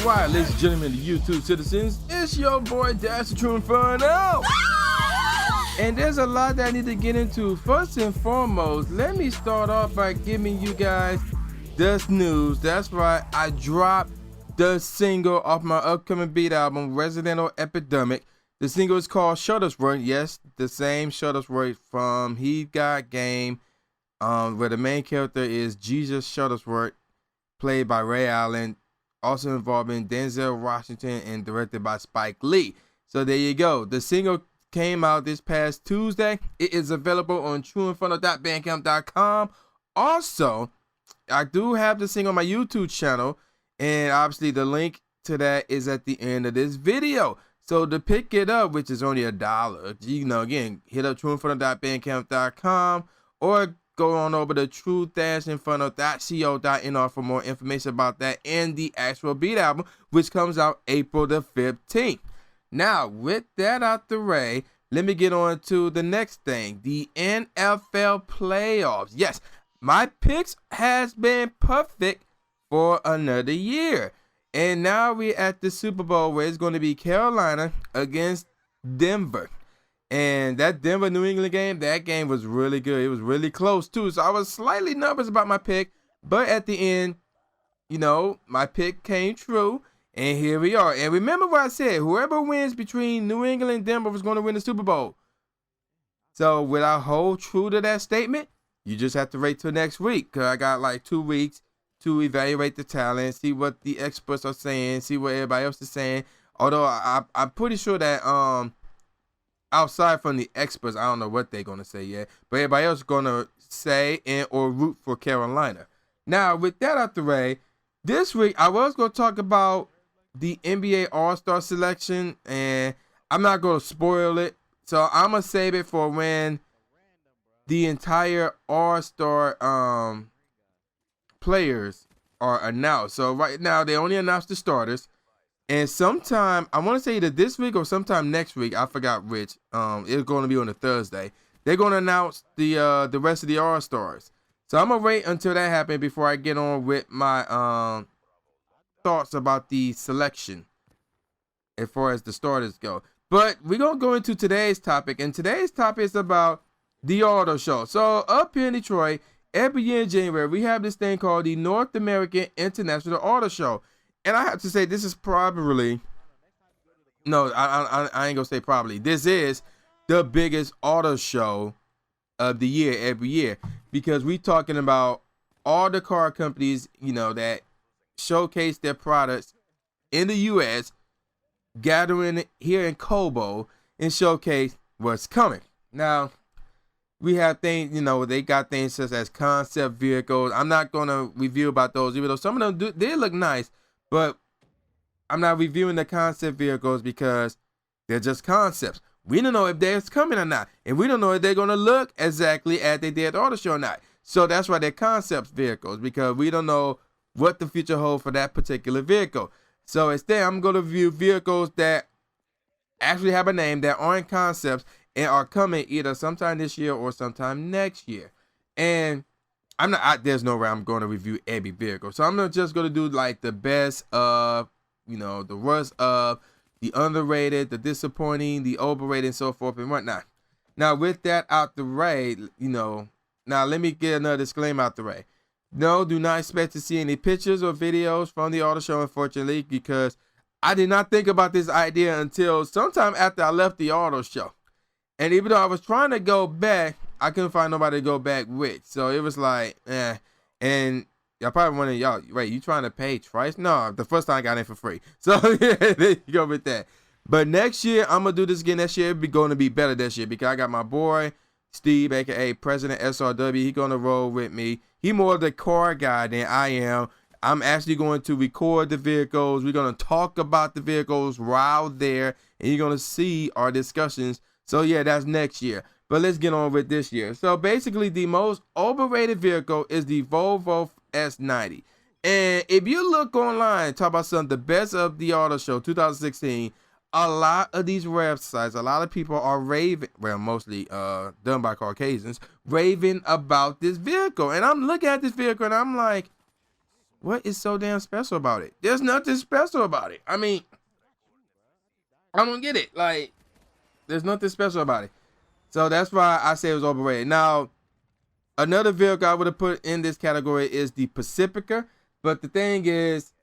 worldwide, ladies and gentlemen, the YouTube citizens, it's your boy Dash the Tru Inferno. And there's a lot that I need to get into. First and foremost, let me start off by giving you guys this news. That's right, I dropped the single off my upcoming beat album, Residential Epidemic. The single is called Shuttlesworth. Yes, the same Shuttlesworth from He Got Game, where the main character is Jesus Shuttlesworth, played by Ray Allen, also involving Denzel Washington and directed by Spike Lee. So there you go. The single came out this past Tuesday. It is available on truinferno.bandcamp.com. Also, I do have the single on my YouTube channel, and obviously the link to that is at the end of this video. So to pick it up, which is only $1, you know, again, hit up truinferno.bandcamp.com or go on over to true-inferno.co.nr for more information about that and the actual beat album, which comes out April the 15th. Now, with that out the way, let me get on to the next thing, the NFL playoffs. Yes, my picks has been perfect for another year. And now we're at the Super Bowl where it's going to be Carolina against Denver. And that Denver-New England game, that game was really good. It was really close, too. So I was slightly nervous about my pick. But at the end, you know, my pick came true. And here we are. And remember what I said. Whoever wins between New England and Denver was going to win the Super Bowl. So will I hold true to that statement? You just have to wait till next week. Because I got like 2 weeks to evaluate the talent, see what the experts are saying, see what everybody else is saying. Although I'm pretty sure that outside from the experts, I don't know what they're gonna say yet, but everybody else is gonna say and or root for Carolina. Now, with that out the way, this week I was gonna talk about the NBA All-Star selection, and I'm not gonna spoil it, so I'm gonna save it for when the entire All-Star players are announced. So right now they only announced the starters, and sometime I want to say either this week or sometime next week, I forgot which, it's going to be on a Thursday, they're going to announce the rest of the All-Stars. So I'm gonna wait until that happens before I get on with my thoughts about the selection as far as the starters go. But we're gonna go into today's topic, and today's topic is about the auto show. So up here in Detroit, every year in January, we have this thing called the North American International Auto Show. And I have to say, this is probably, no, I ain't gonna say probably. This is the biggest auto show of the year every year, because we talking about all the car companies, you know, that showcase their products in the U.S., gathering here in Cobo and showcase what's coming. Now, we have things, you know, they got things such as concept vehicles. I'm not going to review about those, even though some of them they look nice, but I'm not reviewing the concept vehicles because they're just concepts. We don't know if they're coming or not, and we don't know if they're going to look exactly as they did at the auto show or not. So that's why they're concept vehicles, because we don't know what the future holds for that particular vehicle. So instead, I'm going to review vehicles that actually have a name, that aren't concepts, and are coming either sometime this year or sometime next year. And there's no way I'm going to review every vehicle. So I'm just going to do like the best of, you know, the worst of, the underrated, the disappointing, the overrated, and so forth and whatnot. Now, with that out the way, you know, now let me get another disclaimer out the way. No, do not expect to see any pictures or videos from the auto show, unfortunately, because I did not think about this idea until sometime after I left the auto show. And even though I was trying to go back, I couldn't find nobody to go back with. So it was like, And y'all probably wondering, y'all, wait, you trying to pay twice? No, the first time I got in for free. So yeah, there you go with that. But next year, I'm going to do this again. Next year, it's going to be better this year, because I got my boy, Steve, a.k.a. President SRW. He going to roll with me. He more of the car guy than I am. I'm actually going to record the vehicles. We're going to talk about the vehicles while there, and you're going to see our discussions. So yeah, that's next year. But let's get on with this year. So basically, the most overrated vehicle is the Volvo S90. And if you look online, talk about some of the best of the auto show 2016, a lot of these websites, a lot of people are raving, well, mostly done by Caucasians, raving about this vehicle. And I'm looking at this vehicle and I'm like, what is so damn special about it? There's nothing special about it. I mean, I don't get it. Like, there's nothing special about it. So that's why I say it was overrated. Now, another vehicle I would have put in this category is the Pacifica. But the thing is,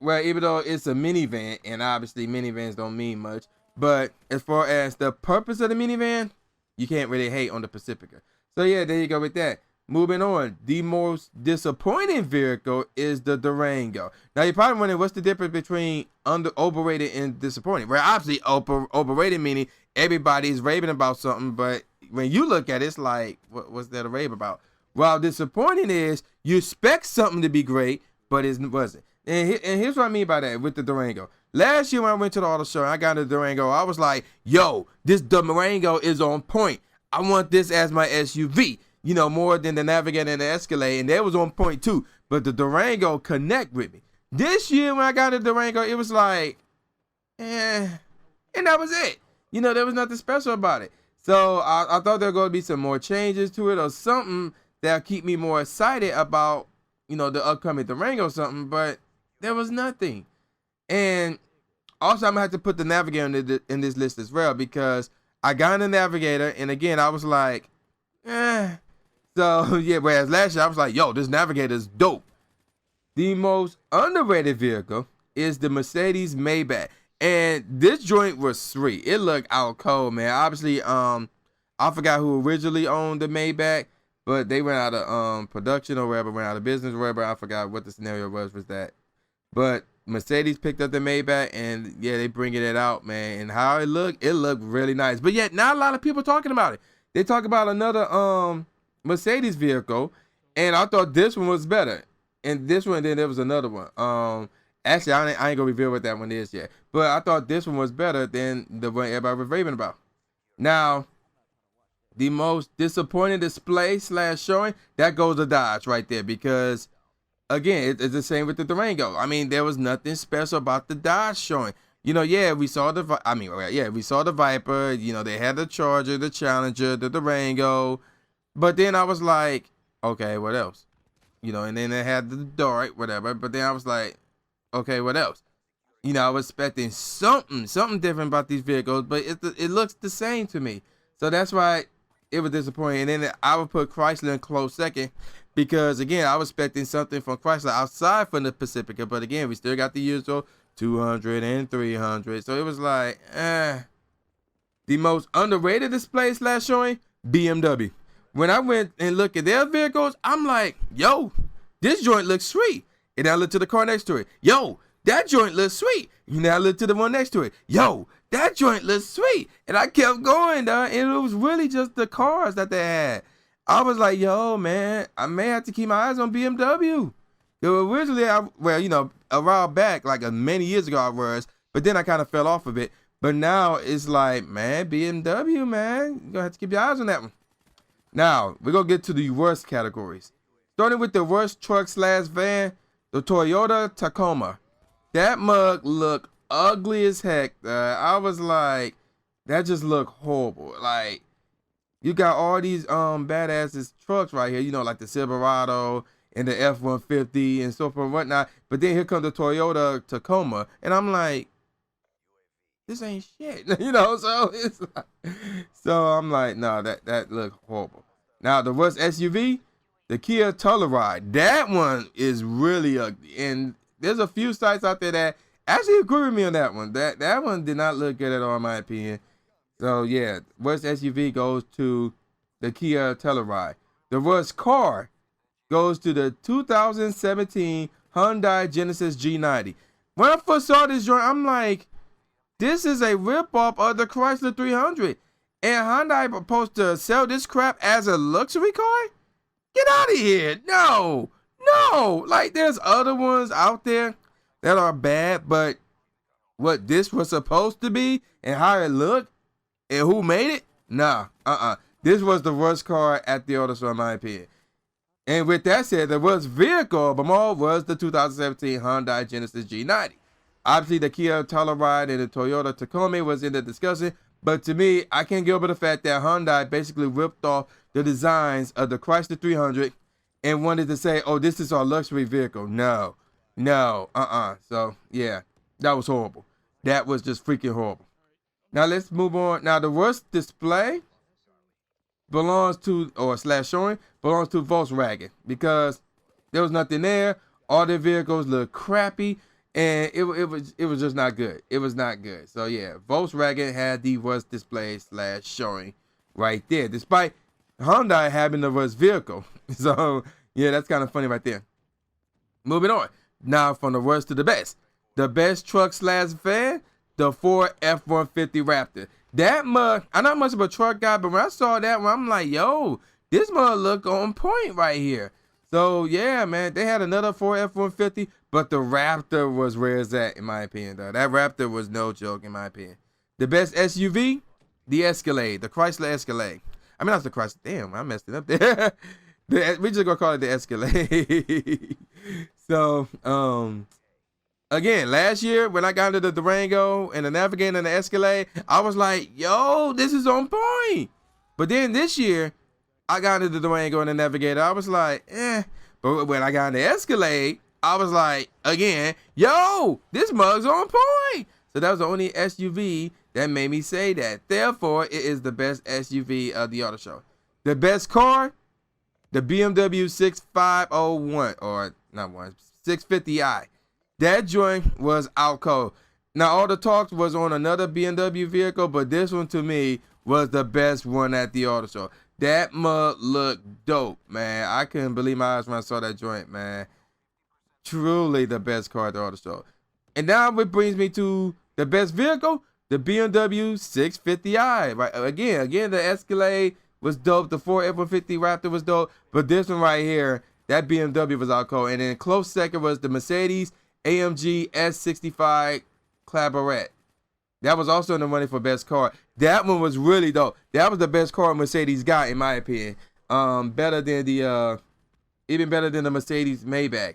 well, even though it's a minivan, and obviously minivans don't mean much, but as far as the purpose of the minivan, you can't really hate on the Pacifica. So yeah, there you go with that. Moving on, the most disappointing vehicle is the Durango. Now you're probably wondering what's the difference between overrated and disappointing. Well, obviously overrated meaning everybody's raving about something, but when you look at it, it's like, what's there to rave about? While disappointing is you expect something to be great, but it wasn't. And here's what I mean by that with the Durango. Last year when I went to the auto show and I got a Durango, I was like, yo, this Durango is on point. I want this as my SUV, you know, more than the Navigator and the Escalade, and that was on point too. But the Durango connect with me. This year when I got a Durango, it was like, and that was it. You know, there was nothing special about it. So I thought there were going to be some more changes to it or something that'll keep me more excited about, you know, the upcoming Durango or something, but there was nothing. And also I'm going to have to put the Navigator in this list as well, because I got in the Navigator, and again, I was like, So, yeah, whereas last year I was like, yo, this Navigator is dope. The most underrated vehicle is the Mercedes Maybach. And this joint was sweet. It looked out cold, man. Obviously, I forgot who originally owned the Maybach, but they went out of production or wherever, went out of business or wherever. I forgot what the scenario was that. But Mercedes picked up the Maybach, and yeah, they bringing it out, man. And how it looked really nice. But yet, not a lot of people talking about it. They talk about another Mercedes vehicle, and I thought this one was better. And this one, then there was another one. Actually, I ain't gonna reveal what that one is yet. But I thought this one was better than the one everybody was raving about. Now, the most disappointing display / showing, that goes to Dodge right there, because again, it's the same with the Durango. I mean, there was nothing special about the Dodge showing. You know, yeah, we saw the Viper. You know, they had the Charger, the Challenger, the Durango. But then I was like, okay, what else? You know, and then they had the Dart, whatever. But then I was like, okay, what else? You know, I was expecting something different about these vehicles, but it looks the same to me. So that's why it was disappointing. And then I would put Chrysler in close second, because again, I was expecting something from Chrysler outside from the Pacifica. But again, we still got the usual 200 and 300. So it was like, The most underrated display / showing, BMW. When I went and looked at their vehicles, I'm like, yo, this joint looks sweet. And I looked to the car next to it. Yo, that joint looks sweet. And I looked to the one next to it. Yo, that joint looks sweet. And I kept going, and it was really just the cars that they had. I was like, yo, man, I may have to keep my eyes on BMW. Originally, a while back, like many years ago I was, but then I kind of fell off of it. But now it's like, man, BMW, man, you're going to have to keep your eyes on that one. Now, we're going to get to the worst categories. Starting with the worst truck / van, the Toyota Tacoma. That mug looked ugly as heck. I was like, that just looked horrible. Like, you got all these badasses trucks right here, you know, like the Silverado and the F-150 and so forth and whatnot. But then here comes the Toyota Tacoma, and I'm like, this ain't shit, you know. So it's like, so I'm like, no, that looked horrible. Now the worst SUV, the Kia Telluride. That one is really ugly, and there's a few sites out there that actually agree with me on that one. That one did not look good at all, in my opinion. So yeah, worst SUV goes to the Kia Telluride. The worst car goes to the 2017 Hyundai Genesis G90. When I first saw this joint, I'm like, this is a ripoff of the Chrysler 300. And Hyundai proposed to sell this crap as a luxury car? Get out of here. No. Like, there's other ones out there that are bad, but what this was supposed to be and how it looked and who made it? Nah. This was the worst car at the auto show, in my opinion. And with that said, the worst vehicle of them all was the 2017 Hyundai Genesis G90. Obviously, the Kia Telluride and the Toyota Tacoma was in the discussion, but to me, I can't get over the fact that Hyundai basically ripped off the designs of the Chrysler 300 and wanted to say, oh, this is our luxury vehicle. No. No, So yeah, that was horrible. That was just freaking horrible. Now let's move on. Now the worst display belongs to, or slash showing, belongs to Volkswagen because there was nothing there. All their vehicles look crappy, and it was just not good. It was not good. So yeah, Volkswagen had the worst display slash showing right there, despite Hyundai having the worst vehicle. So yeah, that's kind of funny right there. Moving on. Now from the worst to the best. The best truck slash van, the Ford F-150 Raptor. That mug, I'm not much of a truck guy, but when I saw that one, I'm like, yo, this mug look on point right here. So yeah, man, they had another Ford F-150, but the Raptor was where it's at, in my opinion, though. That Raptor was no joke, in my opinion. The best SUV, the Escalade, the Chrysler Escalade. I mean, that's the Chrysler. Damn, I messed it up there. We just gonna call it the Escalade. So, again, last year when I got into the Durango and the Navigator and the Escalade, I was like, yo, this is on point. But then this year, I got into the Durango and the Navigator. I was like, eh. But when I got in the Escalade, I was like, again, yo, this mug's on point. So that was the only SUV that made me say that. Therefore, it is the best SUV of the auto show. The best car, the BMW 6501, or not one, 650i. That joint was out cold. Now, all the talks was on another BMW vehicle, but this one to me was the best one at the auto show. That mug looked dope, man. I couldn't believe my eyes when I saw that joint, man. Truly the best car at the auto show. And now it brings me to the best vehicle, the BMW 650i. Right? Again, the Escalade was dope. The Ford F-150 Raptor was dope. But this one right here, that BMW was out cold. And then close second was the Mercedes AMG S65 Claberet. That was also in the running for best car. That one was really dope. That was the best car Mercedes got, in my opinion. Better than the even better than the Mercedes Maybach.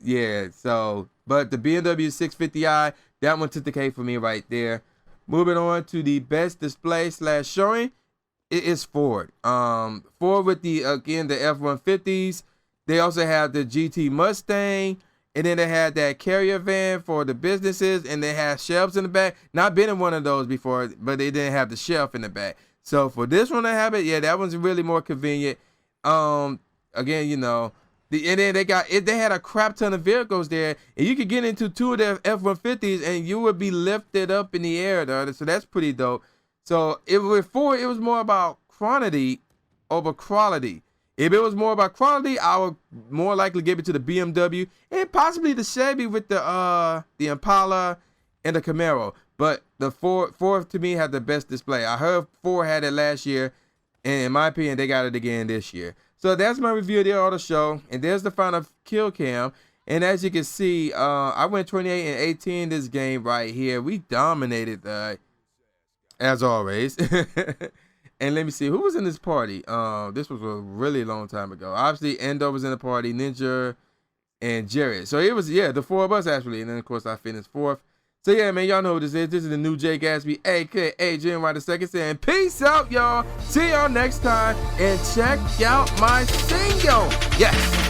Yeah, so, but the BMW 650i, that one took the cake for me right there. Moving on to the best display slash showing, it is Ford. Ford with the F-150s. They also have the GT Mustang, and then they had that carrier van for the businesses, and they had shelves in the back. Not been in one of those before, but they didn't have the shelf in the back. So for this one to have it, yeah, that one's really more convenient. Again, you know, and then they had a crap ton of vehicles there, and you could get into two of their F-150s, and you would be lifted up in the air, though. So that's pretty dope. So with Ford, it was more about quantity over quality. If it was more about quality, I would more likely give it to the BMW and possibly the Chevy with the Impala and the Camaro. But the Ford to me had the best display. I heard Ford had it last year, and in my opinion, they got it again this year. So that's my review of the auto show, and there's the final kill cam. And as you can see, I went 28 and 18 this game right here. We dominated, as always. And let me see, who was in this party? This was a really long time ago. Obviously, Endo was in the party, Ninja, and Jared. So it was, yeah, the four of us, actually. And then, of course, I finished fourth. So, yeah, man, y'all know who this is. This is the new Jay Gatsby, a.k.a. Jim White II, saying peace out, y'all. See y'all next time. And check out my single. Yes.